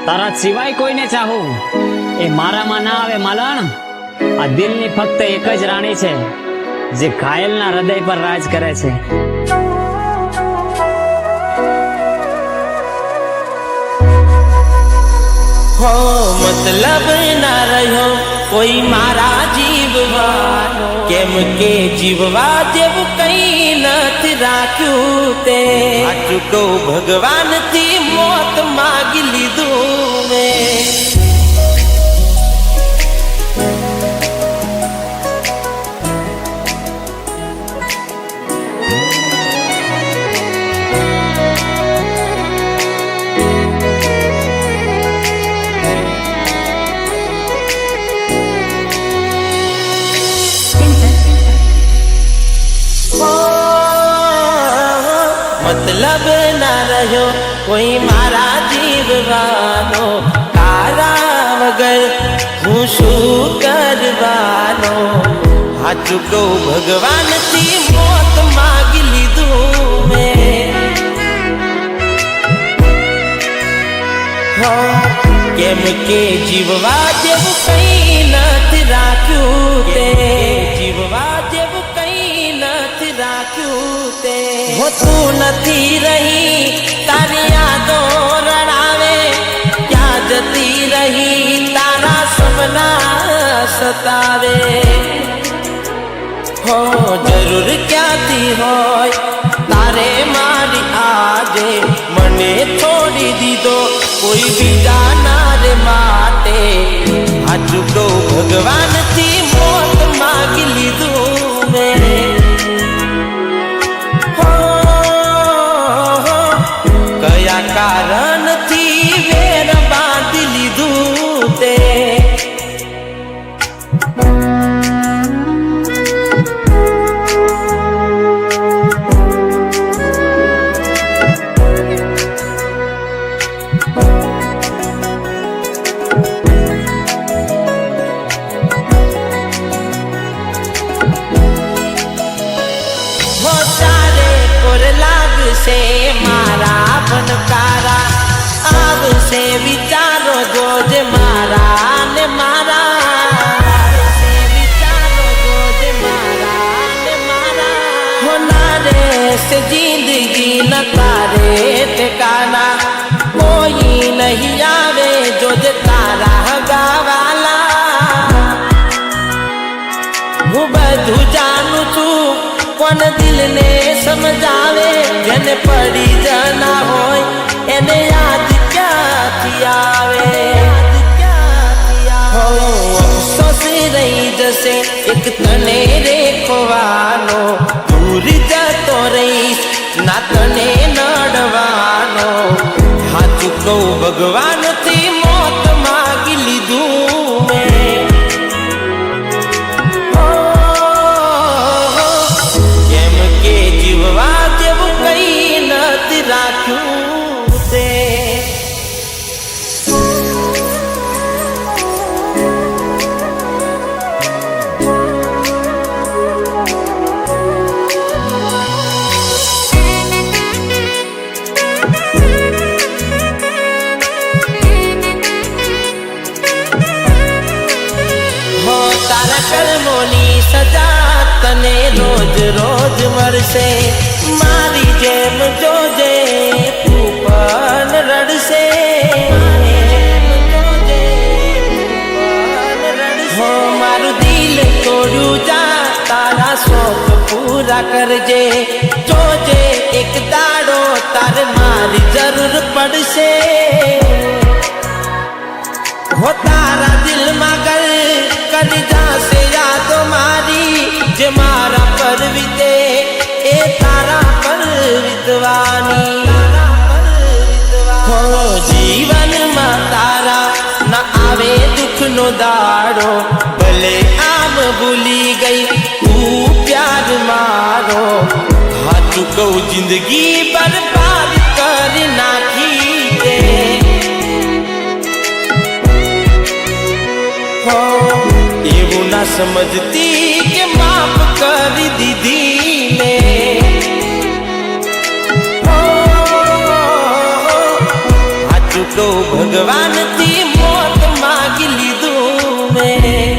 તારા સિવાય કોઈને ચાહું એ મારામાં ના આવે માલણ। આ દિલની ફક્ત એક જ રાણી છે જે ઘાયલના હૃદય પર રાજ કરે છે। हो मतलब ना रहो कोई मारा जीववानो केम के जीववा जेव कई नथ राख्यू ते आ चुको भगवान थी मौत मांग लीधू में। मतलब ना रहो कोई मारा जीववानो तारा वगर हूँ शू करवानो। आ चुको भगवान थी मौत मांग लीधू में। हो केम के जीववा जेव कई नथ राख्यू ते जीववा जेव कई नथ राख्यू ते। हो तू नथी रही तारी यादों रड़ावे क्या जती रही तारा सपना सतावे। हो जरूर क्या थी हो तारे मारी आजे मने छोड़ी दी दो कोई भी जाना रे माटे। आ चुको भगवान थी मौत मांग लीधू मेरे। कया कारण थी वेर बांध लीधू ते। हो सारे कोर लाग से मारा बनकारा अब से विचारो जोज मारा ने मारा से विचारो जोज मारा ने मारा। हो नारे से जिंदगी न तारे ठिकाना कोई नहीं आवे जोज तारा गावाला। હું બધું જાણું છું કોણ દિલને સમજાવે જેને પડી જના હોય એને યાદ ક્યાંથી આવે। હો અફસોસ રહી જશે એક તને રેખવાનો દૂર જતો રહીશ ના તને નડવાનો। હાચું કહું ભગવાનથી મોત માગી લીધું મેં। राख्यू ते। हो तारा कर्मोनी सजा तने रोज रोज मरसे मारी जेम जोजे तू पण रड़से। हो मारू दिल तोड़ू जा तारा शौक पूरा करजे जोजे एक दाड़ो तार मारी जरूर पड़से। हो तारा दिल मगर कर जा से याद मारी जे मारा पर विते ए तारा पर विद्वानी। हो जीवन में तारा न आवे दुख नो दाड़ो भले आम भूली गई तू प्यार मारो। हाँ चुको जिंदगी बर्बाद कर नाखी दे। हो एवं ना समझती के माफ कर दीदी ने। કહું ભગવાનથી મોત માગી લીધું મેં